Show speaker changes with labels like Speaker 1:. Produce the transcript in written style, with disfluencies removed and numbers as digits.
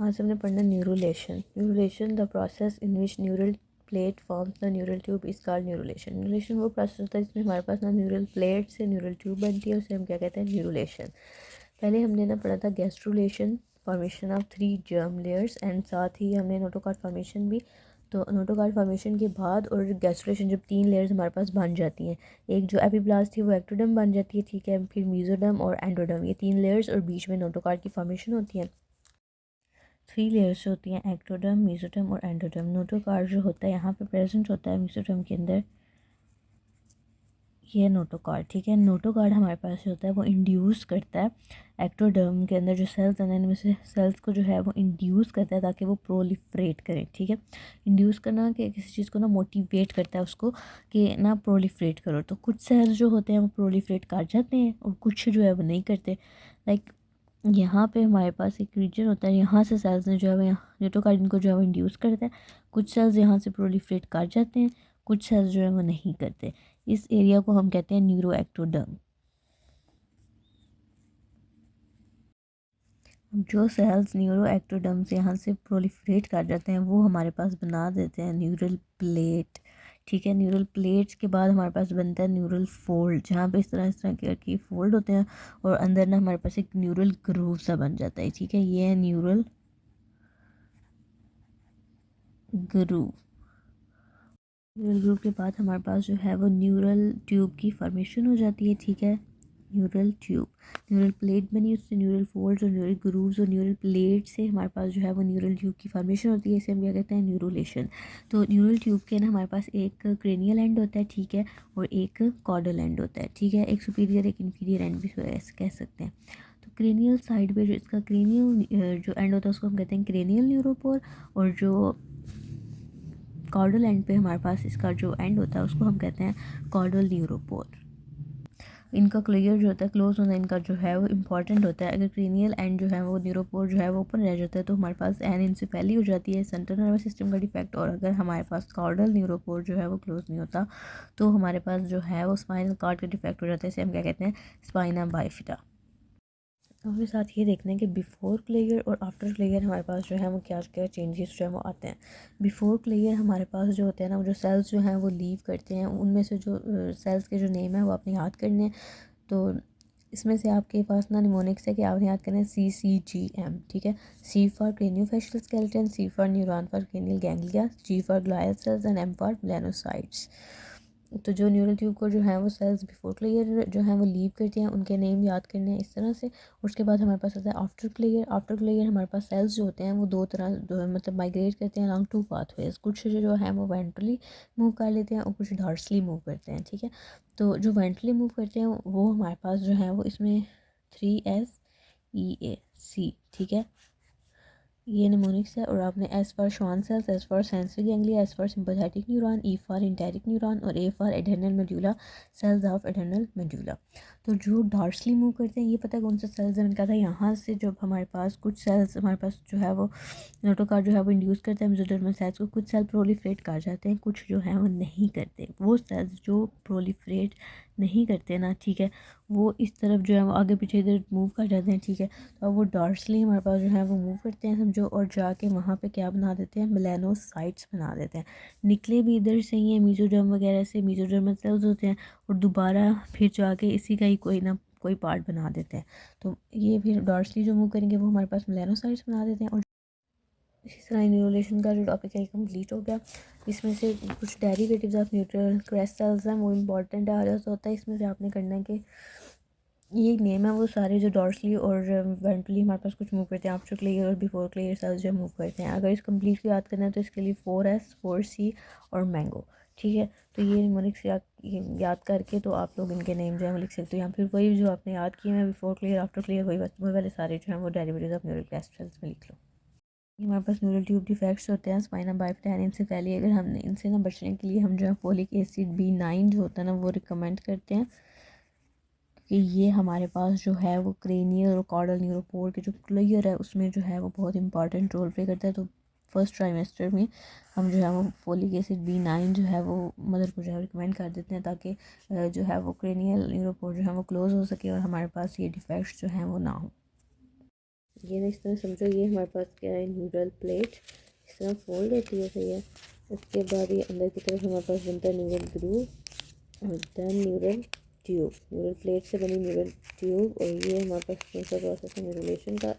Speaker 1: आज हमने पढ़ना neurulation. Neurulation the process in which neural plate forms the neural tube is called neurulation. Neurulation वो process होता है जिसमें हमारे पास ना न्यूरल प्लेट से न्यूरल ट्यूब बनती है, उसे हम क्या कहते हैं, न्यूरोलेशन। पहले हमने ना पढ़ा था gastrulation, formation of 3 germ layers, and साथ ही हमने नोटोकॉर्ड फॉर्मेशन भी। तो नोटोकॉर्ड फॉर्मेशन के बाद और गैस्ट्रोलेशन, जब 3 लेयर्स हमारे पास बन जाती हैं, एक जो एपिब्लास्ट थी वो एक्टोडर्म बन जाती है, ठीक है, फिर मीजोडर्म और एंडोडर्म, ये 3 लेयर्स और बीच में नोटोकॉर्ड की फॉर्मेशन होती है। 3 लेयर्स होती हैं, एक्टोडर्म, मेसोडर्म और एंडोडर्म। नोटोकॉर्ड जो होता है यहाँ पे प्रेजेंट होता है मेसोडर्म के अंदर, ये नोटोकॉर्ड, ठीक है। नोटोकॉर्ड हमारे पास जो होता है वो इंड्यूस करता है एक्टोडर्म के अंदर जो सेल्स हैं इनमें से सेल्स को जो है वो इंड्यूस करता है ताकि वो प्रोलिफरेट करें, ठीक है। इंड्यूस करना कि किसी चीज़ को ना मोटिवेट करता है उसको कि ना प्रोलिफरेट करो। तो कुछ सेल्स जो होते हैं वो प्रोलिफरेट कर जाते हैं और कुछ जो है वो नहीं करते। लाइक यहाँ पे हमारे पास एक रीजन होता है, यहाँ से सेल्स ने जो है वो यहाँ न्यूटोकार्डिन को जो है वो इंड्यूस करता है। कुछ सेल्स यहाँ से प्रोलिफरेट कर जाते हैं, कुछ सेल्स जो है वो नहीं करते। इस एरिया को हम कहते हैं न्यूरोएक्टोडर्म। जो सेल्स न्यूरोएक्टोडर्म से यहाँ से प्रोलिफरेट कर जाते हैं वो हमारे पास बना देते हैं न्यूरल प्लेट, ठीक है। न्यूरल प्लेट्स के बाद हमारे पास बनता है न्यूरल फोल्ड, जहाँ पे इस तरह के फोल्ड होते हैं और अंदर ना हमारे पास एक न्यूरल ग्रूव सा बन जाता है, ठीक है। ये है न्यूरल ग्रूव। न्यूरल ग्रूव के बाद हमारे पास जो है वो न्यूरल ट्यूब की फॉर्मेशन हो जाती है, ठीक है। न्यूरल ट्यूब, न्यूरल प्लेट बनी, उससे न्यूरल फोल्ड्स और न्यूरल ग्रूव्स और न्यूरल प्लेट से हमारे पास जो है वो न्यूरल ट्यूब की फॉर्मेशन होती है। इसे हम क्या कहते हैं, न्यूरोलेशन। तो न्यूरल ट्यूब के ना हमारे पास एक क्रेनियल एंड होता है, ठीक है, और एक कॉर्डल एंड होता है, ठीक है। एक सुपीरियर एक इन्फीरियर एंड भी ऐसे कह सकते हैं। तो क्रेनियल साइड पे जो इसका क्रेनियल जो एंड होता है उसको हम कहते हैं क्रेनियल न्यूरोपोर, और जो कॉर्डल एंड पे हमारे पास इसका जो एंड होता है उसको हम कहते हैं कॉर्डल न्यूरोपोर। इनका क्लियर जो होता है, क्लोज होना इनका जो है वो इंपॉर्टेंट होता है। अगर क्रीनियल एंड जो है वो न्यूरोपोर जो है वो ओपन रह जाता है तो हमारे पास एन इनसेफेली हो जाती है, सेंट्रल नर्वस सिस्टम का डिफेक्ट। और अगर हमारे पास कॉर्डल न्यूरोपोर जो है वो क्लोज नहीं होता तो हमारे पास जो है वो स्पाइनल कॉर्ड का डिफेक्ट हो जाता है। इसे हम क्या कहते हैं, स्पाइना बाइफिदा। और साथ ये देखना है कि बिफोर क्लेयर और आफ्टर क्लेयर हमारे पास जो है वो क्या क्या चेंजेस जो है वो आते हैं। बिफोर क्लेयर हमारे पास जो होते हैं ना, वो जो सेल्स जो हैं वो लीव करते हैं, उनमें से जो सेल्स के जो नेम है वो आपने याद करने हैं। तो इसमें से आपके पास ना निमोनिक्स है कि आपने याद करना है CCGM, ठीक है। C for craniofacial skeleton, C for neuron for cranial ganglia, G for glial cells and M for melanocytes. तो जो न्यूरल ट्यूब को जो है वो सेल्स बिफोर क्लियर जो है वो लीव करते हैं, उनके नेम याद करने हैं इस तरह से। उसके बाद हमारे पास आता है आफ्टर क्लियर। आफ्टर क्लियर हमारे पास सेल्स जो होते हैं वो दो मतलब माइग्रेट करते हैं अलॉन्ग 2 पाथवेज। कुछ जो है वो वेंट्रली मूव कर लेते हैं और कुछ डॉर्सली मूव करते हैं, ठीक है। तो जो वेंट्रली मूव करते हैं वो हमारे पास जो है वो इसमें 3SEAC, ठीक है, ये निमोनिक्स है। और आपने S for Schwann cells, S for sensory ganglia, S for sympathetic neuron, E for enteric neuron और A for adrenal medulla, cells of adrenal medulla. तो जो डॉर्सली मूव करते हैं ये पता है कौन सा सेल्स है, मैंने कहा था यहाँ से जब हमारे पास कुछ सेल्स हमारे पास जो है वो नोटोकॉर्ड जो है वो इंड्यूस करते हैं मेसोडर्मल सेल्स को, कुछ सेल प्रोलिफरेट कर जाते हैं, कुछ जो है वो नहीं करते। वो सेल्स जो प्रोलिफरेट नहीं करते ना, ठीक है, वो इस तरफ जो है वो आगे पीछे इधर मूव कर जाते हैं, ठीक है। तो अब वो डॉर्सली हमारे पास जो है वो मूव करते हैं समझो, और जाके वहाँ पे क्या बना देते हैं, मेलानोसाइट्स बना देते हैं। निकले भी इधर से ही है मीजोडर्म वगैरह से, मीजोडर्मल सेल्स होते हैं, और दोबारा फिर जाके इसी का ही कोई ना कोई पार्ट बना देते हैं। तो ये फिर डॉर्सली जो मूव करेंगे वो हमारे पास मेलानोसाइट्स बना देते हैं। और इसी तरह न्यूरोलेशन का जो टॉपिक है कंप्लीट हो गया। इसमें से कुछ derivatives of neutral crest cells हैं वो इंपॉर्टेंट है। आगे होता है इसमें से आपने करना है कि ये नेम है वो सारे जो डॉर्सली और वेंट्रली हमारे पास कुछ मूव करते हैं, आफ्टर क्लियर और बिफोर क्लियर सेल्स जो मूव करते हैं। अगर इस कंप्लीट को याद करना है तो इसके लिए 4S 4C और मैंगो, ठीक है। तो ये निमोनिक्स याद करके तो आप लोग इनके नेम जो है वो लिख सकते हो, या फिर वही जो आपने याद किए हैं बिफोर क्लियर आफ्टर क्लियर वही वाले सारे जो हैं वो derivatives of neural crest cells में लिख लो। हमारे पास न्यूरल ट्यूब डिफेक्ट्स होते हैं स्पाइना बाइफिदा, इनसे पहले अगर हमने इनसे ना बचने के लिए हम जो है फोलिक एसिड B9 जो होता है ना वो रिकमेंड करते हैं कि ये हमारे पास जो है वो क्रेनियल और कॉर्डल न्यूरोपोर के जो क्लियर है उसमें जो है वो बहुत इंपॉर्टेंट रोल प्ले करता है। तो फर्स्ट ट्राइमेस्टर में हम जो है वो फोलिक एसिड B9 जो है वो मदर को जो है रिकमेंड कर देते हैं ताकि जो है वो क्रेनियल न्यूरोपोर जो है वो क्लोज हो सके और हमारे पास ये डिफेक्ट्स जो हैं वो ना हो। ये ना इस तरह समझो, ये हमारे पास क्या है, न्यूरल प्लेट इस तरह फोल्ड होती है, सही है। उसके बाद ये अंदर की तरफ हमारे पास बनता है न्यूरल ग्रूव और then neural tube, neural plate से बनी न्यूरल ट्यूब। और ये हमारे पास कौन सा प्रोसेस है, न्यूरलेशन का।